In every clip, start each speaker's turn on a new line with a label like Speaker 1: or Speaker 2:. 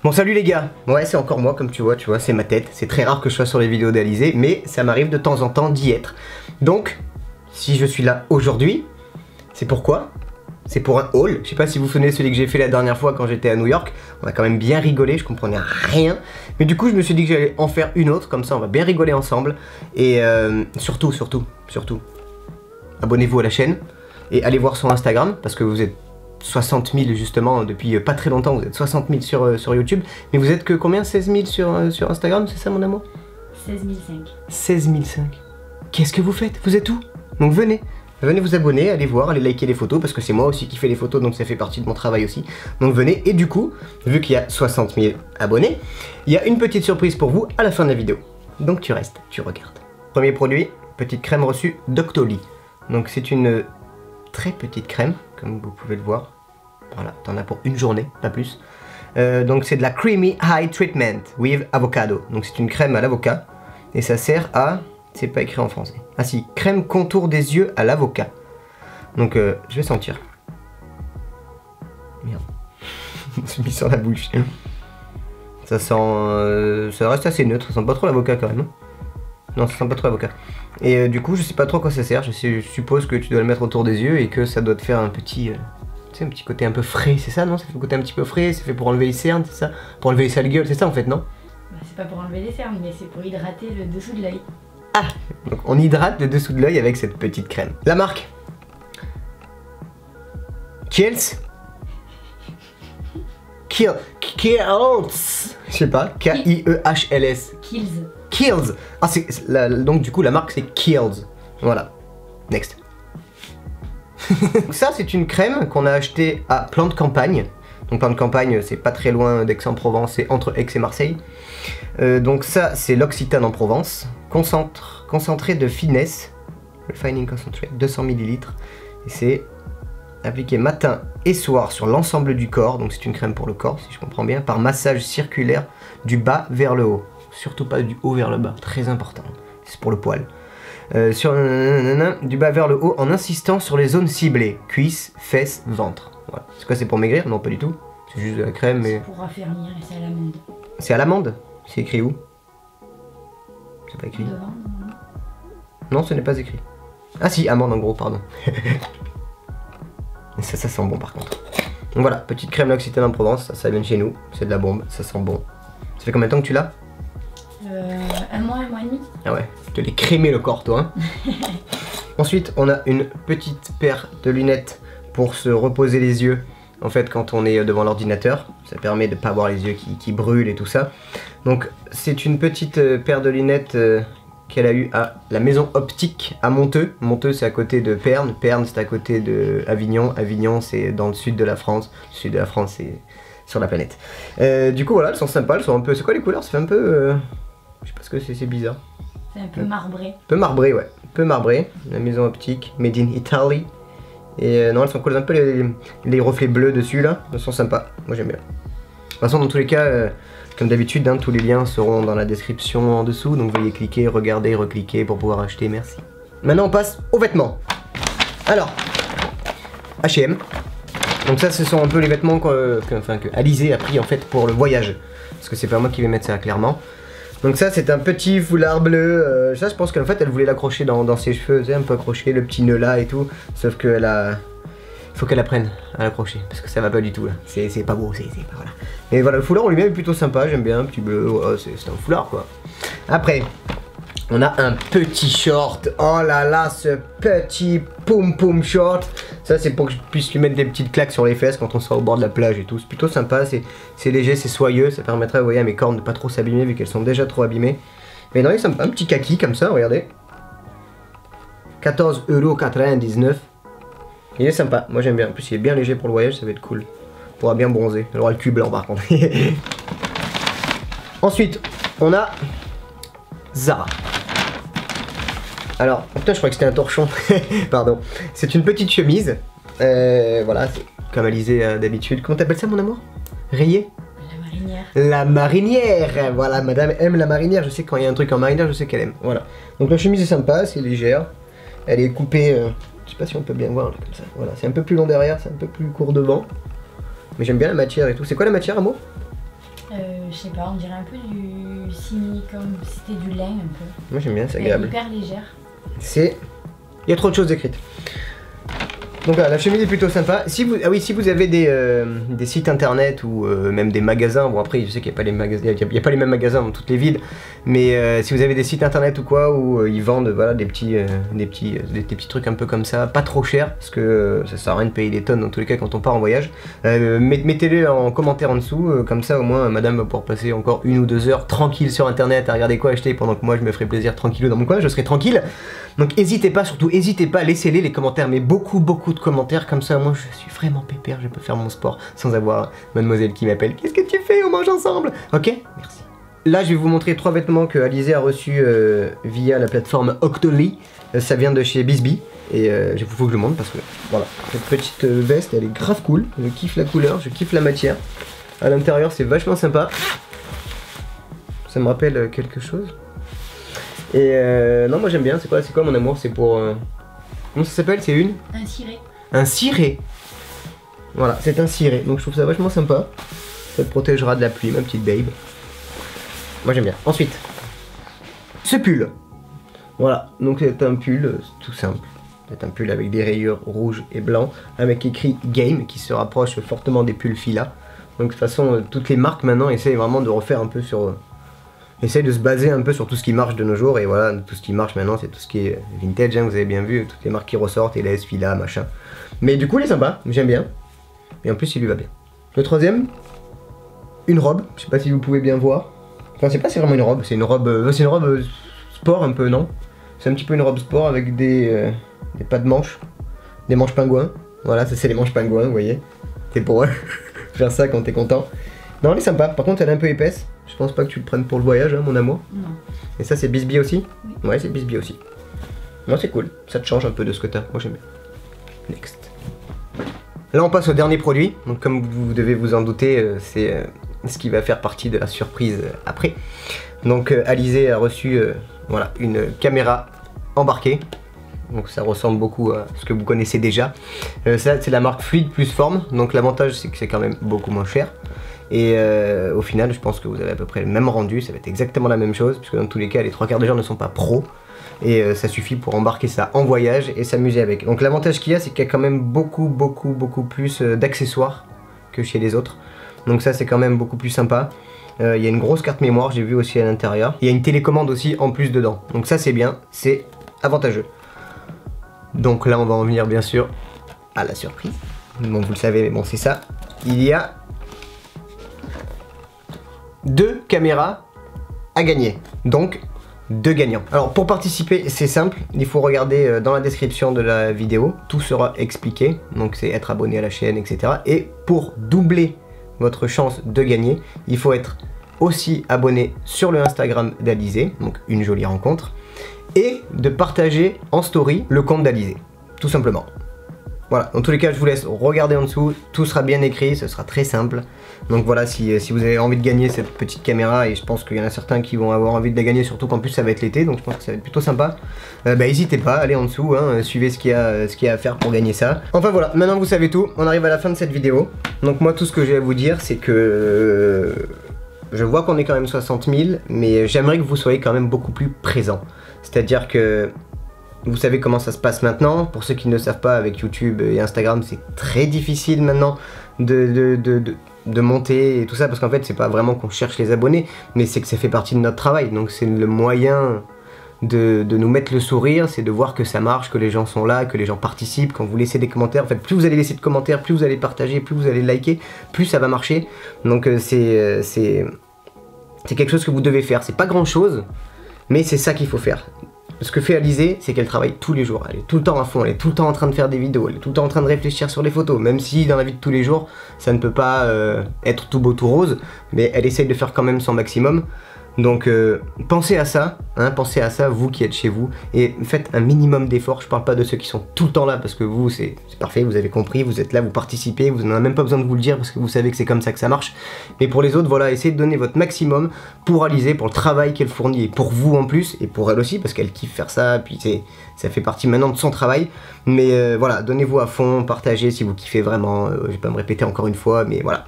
Speaker 1: Bon salut les gars, ouais c'est encore moi comme tu vois, c'est ma tête, c'est très rare que je sois sur les vidéos d'Alizé, mais ça m'arrive de temps en temps d'y être. Donc, si je suis là aujourd'hui, c'est pourquoi? C'est pour un haul, je sais pas si vous vous souvenez celui que j'ai fait la dernière fois quand j'étais à New York, on a quand même bien rigolé, je comprenais rien, mais du coup je me suis dit que j'allais en faire une autre, comme ça on va bien rigoler ensemble, et surtout, abonnez-vous à la chaîne, et allez voir son Instagram, parce que vous êtes 60 000 justement depuis pas très longtemps, vous êtes 60 000 sur YouTube, mais vous êtes que combien? 16 000 sur Instagram, c'est ça mon amour?
Speaker 2: 16 500.
Speaker 1: 16 500. Qu'est-ce que vous faites? Vous êtes où? Donc venez vous abonner, allez voir, allez liker les photos, parce que c'est moi aussi qui fais les photos, donc ça fait partie de mon travail aussi. Donc venez, et du coup, vu qu'il y a 60 000 abonnés, il y a une petite surprise pour vous à la fin de la vidéo. Donc tu restes, tu regardes. Premier produit, petite crème reçue Doctoly. Donc c'est une très petite crème, comme vous pouvez le voir. Voilà, t'en as pour une journée, pas plus. Donc c'est de la Creamy Eye Treatment with Avocado. Donc c'est une crème à l'avocat. Et ça sert à... C'est pas écrit en français. Ah si, crème contour des yeux à l'avocat. Donc je vais sentir. Merde. Je me suis mis sur la bouche. Ça sent... ça reste assez neutre, ça sent pas trop l'avocat quand même. Non, ça sent pas trop l'avocat. Et du coup, je sais pas trop à quoi ça sert. Je suppose que tu dois le mettre autour des yeux et que ça doit te faire un petit... tu sais, un petit côté un peu frais, c'est ça, non? Ça fait un côté un petit peu frais, c'est fait pour enlever les cernes, c'est ça? Pour enlever les sales gueules, c'est ça en fait, non?
Speaker 2: Bah, c'est pas pour enlever les cernes, mais c'est pour hydrater le dessous de l'œil.
Speaker 1: Ah! Donc on hydrate le dessous de l'œil avec cette petite crème. La marque? Kiehl's? Kiehl's? Je sais pas, K-I-E-H-L-S.
Speaker 2: Kiehl's.
Speaker 1: Kiehl's! Ah, donc du coup la marque c'est Kiehl's. Voilà. Next. Ça c'est une crème qu'on a achetée à Plan de Campagne. Donc Plan de Campagne c'est pas très loin d'Aix-en-Provence, c'est entre Aix et Marseille. Donc ça c'est l'Occitane en Provence. Concentré de finesse. Refining Concentrate, 200 ml. Et c'est appliqué matin et soir sur l'ensemble du corps. Donc c'est une crème pour le corps si je comprends bien. Par massage circulaire du bas vers le haut. Surtout pas du haut vers le bas, très important. C'est pour le poil. Du bas vers le haut en insistant sur les zones ciblées, cuisses, fesses, ventre. Voilà. C'est quoi, c'est pour maigrir? Non, pas du tout. C'est juste de la crème, mais...
Speaker 2: C'est pour raffermir et c'est à l'amande. C'est
Speaker 1: à l'amande? C'est écrit où? C'est pas écrit.
Speaker 2: Devant,
Speaker 1: non, ce n'est pas écrit. Ah si, amande en gros, pardon. ça sent bon par contre. Donc voilà, petite crème l'Occitane en Provence, ça vient de chez nous. C'est de la bombe, ça sent bon. Ça fait combien de temps que tu l'as?
Speaker 2: un mois et demi.
Speaker 1: Ah ouais, je te l'ai crémé le corps toi. Hein. Ensuite, on a une petite paire de lunettes pour se reposer les yeux. En fait, quand on est devant l'ordinateur, ça permet de ne pas avoir les yeux qui brûlent et tout ça. Donc, c'est une petite paire de lunettes qu'elle a eu à la maison optique à Monteux. Monteux, c'est à côté de Pernes. Pernes, c'est à côté de Avignon. Avignon, c'est dans le sud de la France. Le sud de la France, c'est sur la planète. Du coup, voilà, elles sont sympas. Elles sont un peu... C'est quoi les couleurs? Ça fait un peu... Je sais pas ce que c'est bizarre.
Speaker 2: C'est un peu marbré.
Speaker 1: Un peu marbré, ouais. Un peu marbré. La maison optique, made in Italy. Et non, elles sont cool. Un peu les reflets bleus dessus, là. Elles sont sympas. Moi, j'aime bien. De toute façon, dans tous les cas, comme d'habitude, hein, tous les liens seront dans la description en dessous. Donc, veuillez cliquer, regarder, recliquer pour pouvoir acheter. Merci. Maintenant, on passe aux vêtements. Alors, H&M. Donc ça, ce sont un peu les vêtements que Alizé a pris, en fait, pour le voyage. Parce que c'est pas moi qui vais mettre ça, clairement. Donc ça c'est un petit foulard bleu, ça je pense qu'en fait elle voulait l'accrocher dans ses cheveux, tu sais, un peu accroché, le petit nœud là et tout, sauf qu'elle a... faut qu'elle apprenne à l'accrocher, parce que ça va pas du tout là, c'est pas beau, c'est pas voilà. Et voilà, le foulard en lui-même est plutôt sympa, j'aime bien, un petit bleu, ouais, c'est un foulard quoi. Après, on a un petit short, oh là là, ce petit poum poum short. Ça c'est pour que je puisse lui mettre des petites claques sur les fesses quand on sera au bord de la plage et tout. C'est plutôt sympa, c'est léger, c'est soyeux. Ça permettrait, vous voyez, à mes cornes de pas trop s'abîmer vu qu'elles sont déjà trop abîmées. Mais non, il est sympa, un petit kaki comme ça, regardez. 14,99 €. Il est sympa, moi j'aime bien. En plus il est bien léger pour le voyage, ça va être cool. On pourra bien bronzer. Il aura le cul blanc par contre. Ensuite, on a Zara. Alors, oh putain, je crois que c'était un torchon. Pardon. C'est une petite chemise. Voilà, comme Alizé d'habitude. Comment t'appelles ça, mon amour? Rayé?
Speaker 2: La marinière.
Speaker 1: La marinière. Voilà, madame aime la marinière. Je sais que quand il y a un truc en marinière, je sais qu'elle aime. Voilà. Donc la chemise est sympa, c'est légère. Elle est coupée. Je sais pas si on peut bien voir là, comme ça. Voilà, c'est un peu plus long derrière, c'est un peu plus court devant. Mais j'aime bien la matière et tout. C'est quoi la matière, amour?
Speaker 2: je sais pas, on dirait un peu du simili, comme si c'était du lin un peu.
Speaker 1: Moi j'aime bien, c'est
Speaker 2: Elle est
Speaker 1: agréable.
Speaker 2: hyper légère.
Speaker 1: C'est... Il y a trop de choses écrites. Donc voilà, la chemise est plutôt sympa. Si vous, ah oui, si vous avez des sites internet ou même des magasins, bon après je sais qu'il n'y a pas les magasins, il y a pas les mêmes magasins dans toutes les villes, mais si vous avez des sites internet ou quoi où ils vendent voilà des petits trucs un peu comme ça, pas trop cher parce que ça sert à rien de payer des tonnes dans tous les cas quand on part en voyage. Mettez-les en commentaire en dessous, comme ça au moins madame va pouvoir passer encore 1 ou 2 heures tranquille sur internet à regarder quoi acheter pendant que moi je me ferai plaisir tranquille dans mon coin, je serai tranquille. Donc n'hésitez pas, surtout n'hésitez pas, laissez-les les commentaires, mais beaucoup de commentaires, comme ça moi je suis vraiment pépère, je peux faire mon sport sans avoir mademoiselle qui m'appelle. Qu'est-ce que tu fais? On mange ensemble. Ok, merci. Là je vais vous montrer 3 vêtements que Alizé a reçus via la plateforme Octoly. Ça vient de chez Bisbee et il faut que je le montre parce que voilà, cette petite veste elle est grave cool, je kiffe la couleur, je kiffe la matière. À l'intérieur c'est vachement sympa. Ça me rappelle quelque chose. Et non moi j'aime bien, c'est quoi mon amour, c'est pour... Comment ça s'appelle? C'est une?
Speaker 2: Un ciré.
Speaker 1: Un ciré. Voilà, c'est un ciré, donc je trouve ça vachement sympa. Ça te protégera de la pluie, ma petite babe. Moi j'aime bien. Ensuite, ce pull. Voilà, donc c'est un pull tout simple. C'est un pull avec des rayures rouges et blancs, avec écrit Game, qui se rapproche fortement des pulls Fila. Donc de toute façon, toutes les marques maintenant essayent vraiment de refaire un peu sur... Essaye de se baser un peu sur tout ce qui marche de nos jours, et voilà, tout ce qui marche maintenant c'est tout ce qui est vintage, hein, vous avez bien vu, toutes les marques qui ressortent, LS, Fila, machin. Mais du coup il est sympa, j'aime bien, et en plus il lui va bien. Le troisième, une robe, je sais pas si vous pouvez bien voir, enfin c'est pas si c'est vraiment une robe, c'est une robe sport un peu, non? C'est un petit peu une robe sport avec des pas de manches, des manches pingouins, voilà, ça c'est les manches pingouins, vous voyez, c'est pour faire ça quand t'es content. Non elle est sympa, par contre elle est un peu épaisse. Je pense pas que tu le prennes pour le voyage, hein, mon amour.
Speaker 2: Non.
Speaker 1: Et ça, c'est Bisbee aussi?
Speaker 2: Oui.
Speaker 1: Ouais, c'est Bisbee aussi. Non, c'est cool. Ça te change un peu de ce que t'as. Moi, j'aime bien. Next. Là, on passe au dernier produit. Donc, comme vous devez vous en douter, c'est ce qui va faire partie de la surprise après. Donc, Alizé a reçu voilà, une caméra embarquée. Donc, ça ressemble beaucoup à ce que vous connaissez déjà. Ça, c'est la marque Fluid Plus Forme. Donc, l'avantage, c'est que c'est quand même beaucoup moins cher. Et au final je pense que vous avez à peu près le même rendu, ça va être exactement la même chose, puisque dans tous les cas les 3/4 des gens ne sont pas pros, et ça suffit pour embarquer ça en voyage et s'amuser avec. Donc l'avantage qu'il y a, c'est qu'il y a quand même beaucoup plus d'accessoires que chez les autres, donc ça c'est quand même beaucoup plus sympa. Il y a une grosse carte mémoire, j'ai vu aussi à l'intérieur, il y a une télécommande aussi en plus dedans, donc ça c'est bien, c'est avantageux. Donc là on va en venir bien sûr à la surprise, bon vous le savez mais bon c'est ça, il y a 2 caméras à gagner, donc 2 gagnants. Alors pour participer c'est simple, il faut regarder dans la description de la vidéo, tout sera expliqué, donc c'est être abonné à la chaîne etc. Et pour doubler votre chance de gagner, il faut être aussi abonné sur le Instagram d'Alizé, donc une jolie rencontre, et de partager en story le compte d'Alizé, tout simplement. Voilà, dans tous les cas je vous laisse regarder en dessous, tout sera bien écrit, ce sera très simple. Donc voilà, si vous avez envie de gagner cette petite caméra, et je pense qu'il y en a certains qui vont avoir envie de la gagner, surtout qu'en plus ça va être l'été, donc je pense que ça va être plutôt sympa. Bah n'hésitez pas, allez en dessous, hein, suivez ce qu'il y a à faire pour gagner ça. Enfin voilà, maintenant vous savez tout, on arrive à la fin de cette vidéo. Donc moi tout ce que j'ai à vous dire c'est que... je vois qu'on est quand même 60 000, mais j'aimerais que vous soyez quand même beaucoup plus présents. C'est-à-dire que... vous savez comment ça se passe maintenant. Pour ceux qui ne le savent pas, avec YouTube et Instagram, c'est très difficile maintenant de monter et tout ça, parce qu'en fait c'est pas vraiment qu'on cherche les abonnés, mais c'est que ça fait partie de notre travail, donc c'est le moyen de nous mettre le sourire, c'est de voir que ça marche, que les gens sont là, que les gens participent, quand vous laissez des commentaires, en fait plus vous allez laisser de commentaires, plus vous allez partager, plus vous allez liker, plus ça va marcher, donc c'est quelque chose que vous devez faire, c'est pas grand chose, mais c'est ça qu'il faut faire. Ce que fait Alizé, c'est qu'elle travaille tous les jours, elle est tout le temps à fond, elle est tout le temps en train de faire des vidéos, elle est tout le temps en train de réfléchir sur les photos, même si dans la vie de tous les jours, ça ne peut pas être tout beau tout rose, mais elle essaye de faire quand même son maximum. Donc pensez à ça, hein, pensez à ça, vous qui êtes chez vous, et faites un minimum d'efforts. Je parle pas de ceux qui sont tout le temps là, parce que vous c'est parfait, vous avez compris, vous êtes là, vous participez, vous n'en avez même pas besoin de vous le dire, parce que vous savez que c'est comme ça que ça marche. Mais pour les autres, voilà, essayez de donner votre maximum pour Alizé, pour le travail qu'elle fournit, et pour vous en plus, et pour elle aussi, parce qu'elle kiffe faire ça, puis ça fait partie maintenant de son travail. Mais voilà, donnez-vous à fond, partagez si vous kiffez vraiment, je vais pas me répéter encore une fois, mais voilà.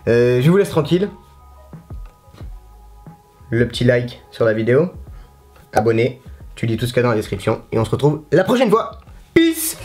Speaker 1: Je vous laisse tranquille. le petit like sur la vidéo, abonner, tu lis tout ce qu'il y a dans la description et on se retrouve la prochaine fois. Peace!